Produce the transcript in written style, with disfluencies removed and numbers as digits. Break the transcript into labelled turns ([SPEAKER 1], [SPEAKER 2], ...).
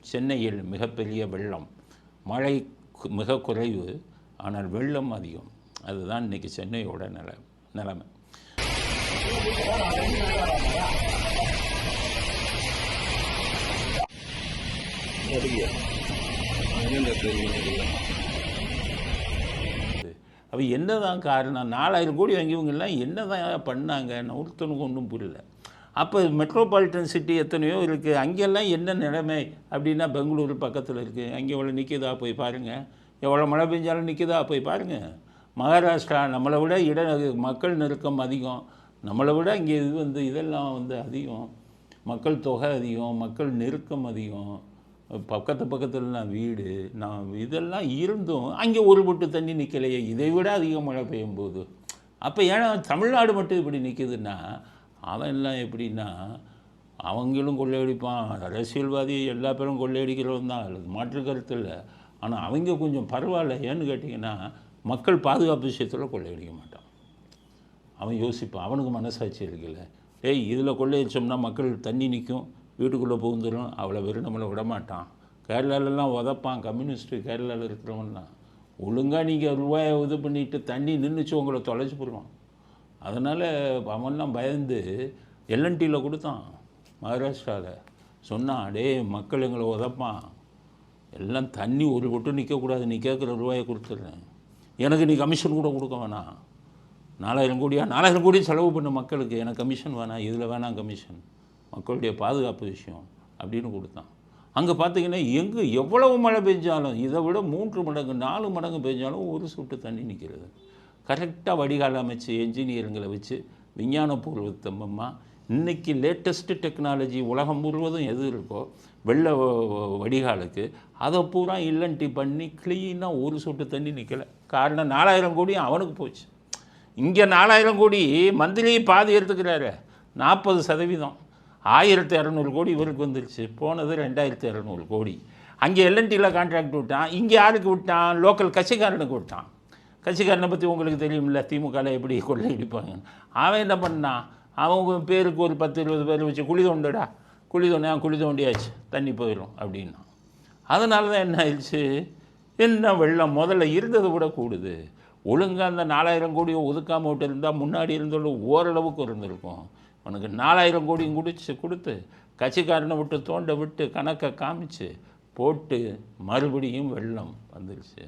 [SPEAKER 1] சென்னையில் மிகப்பெரிய வெள்ளம், மழை மிக குறைவு, ஆனால் வெள்ளம் அதிகம். அதுதான் இன்றைக்கி சென்னையோட நிலைமை. அப்போ என்ன தான் காரணம்? 4000 கோடி வாங்கியவங்கெல்லாம் என்ன தான் பண்ணாங்க? ஒருத்தனுக்கு ஒன்றும் புரியல. அப்போ மெட்ரோபாலிட்டன் சிட்டி எத்தனையோ இருக்குது, அங்கெல்லாம் என்ன நிலைமை அப்படின்னா பெங்களூர் பக்கத்தில் இருக்குது, அங்கே எவ்வளோ நிற்கிதா போய் பாருங்கள். எவ்வளோ மழை பெஞ்சாலும் நிற்கிதா போய் பாருங்கள். மகாராஷ்டிரா நம்மளை விட மக்கள் நெருக்கம் அதிகம், நம்மளை விட இங்கே இதெல்லாம் அதிகம், மக்கள் தொகை அதிகம், மக்கள் நெருக்கம் அதிகம், பக்கத்துலாம் வீடு, இதெல்லாம் இருந்தும் அங்கே ஒரு பொட்டு தண்ணி நிற்கலையே, இதை விட அதிகம் மழை பெய்யும் போது. அப்போ ஏன்னா தமிழ்நாடு மட்டும் இப்படி நிற்கிதுன்னா அவன் எல்லாம் எப்படின்னா அவங்களும் கொள்ளையடிப்பான். அரசியல்வாதி எல்லா பேரும் கொள்ளையடிக்கிறவன் தான், அது மாற்று கருத்து இல்லை. ஆனால் அவங்க கொஞ்சம் பரவாயில்ல. ஏன்னு கேட்டிங்கன்னா மக்கள் பாதுகாப்பு விஷயத்தில் கொள்ளையடிக்க மாட்டான். அவன் யோசிப்பான், அவனுக்கு மனசாட்சி இருக்குல்ல. இதில் கொள்ளையடிச்சோம்னா மக்கள் தண்ணி நிற்கும், வீட்டுக்குள்ளே புகுந்துடும், அவ்வளோ பேர் நம்மளை விடமாட்டான். கேரளாலெலாம் உதப்பான், கம்யூனிஸ்ட்டு கேரளாவில் இருக்கிறவன்லாம். ஒழுங்காக நீங்கள் ரூபாயை இது பண்ணிவிட்டு தண்ணி நின்றுச்சு உங்களை தொலைச்சி போடுவான். அதனால் அவன்லாம் பயந்து எல்என்டியில் கொடுத்தான். மகாராஷ்டிராவில் சொன்னான், மக்கள் எங்களை உதப்பான், எல்லாம் தண்ணி ஒரு பொட்டு நிற்கக்கூடாது, நீ கேட்குற ரூபாயை கொடுத்துட்றேன், எனக்கு நீ கமிஷன் கூட கொடுக்க வேணாம். 4000 கோடி செலவு பண்ண மக்களுக்கு எனக்கு கமிஷன் வேணாம், இதில் வேணாம் கமிஷன், மக்களுடைய பாதுகாப்பு விஷயம் அப்படின்னு கொடுத்தான். அங்கே பார்த்தீங்கன்னா எவ்வளவு மழை பெஞ்சாலும் இதை விட 3 மடங்கு 4 மடங்கு பெஞ்சாலும் ஒரு சொட்டு தண்ணி நிற்கிறது. கரெக்டாக வடிகால் அமைச்சு என்ஜினியருங்களை வச்சு விஞ்ஞானபூர்வத்தமாக இன்றைக்கி லேட்டஸ்ட்டு டெக்னாலஜி உலகம் முழுவதும் எது இருக்கோ வெள்ள வடிகாலுக்கு அதை பூரா இல்லன்ட்டி பண்ணி க்ளீனாக ஒரு சொட்டு தண்ணி நிற்கலை. காரணம் 4000 கோடியும் அவனுக்கு போச்சு. இங்கே 4000 கோடி மந்திரி பாதி எடுத்துக்கிறாரு, 40%. 1200 கோடி இவருக்கு வந்துருச்சு, போனது 2200 கோடி. அங்கே எல்என்டியில் கான்ட்ராக்ட் விட்டான், இங்கே யாருக்கு விட்டான்? லோக்கல் கட்சிக்காரனுக்கு விட்டான். கட்சிக்காரனை பற்றி உங்களுக்கு தெரியுமில்ல, திமுகவில் எப்படி கொள்ளையடிப்பாங்க. அவன் என்ன பண்ணான்? அவங்க பேருக்கு ஒரு 10-20 பேர் வச்சு குழி தோண்டியாச்சு, தண்ணி போயிடும் அப்படின்னா. அதனால தான் என்ன ஆயிடுச்சு, என்ன வெள்ளம் முதல்ல இருந்ததை விட கூடுது. ஒழுங்காக அந்த 4000 கோடியை ஒதுக்காமல் விட்டு இருந்தால் முன்னாடி இருந்தோட ஓரளவுக்கு இருந்திருக்கும். உனக்கு 4000 கோடியும் கொடுத்து கட்சிக்காரனை விட்டு தோண்ட விட்டு கணக்கை காமிச்சு போட்டு மறுபடியும் வெள்ளம் வந்துருச்சு.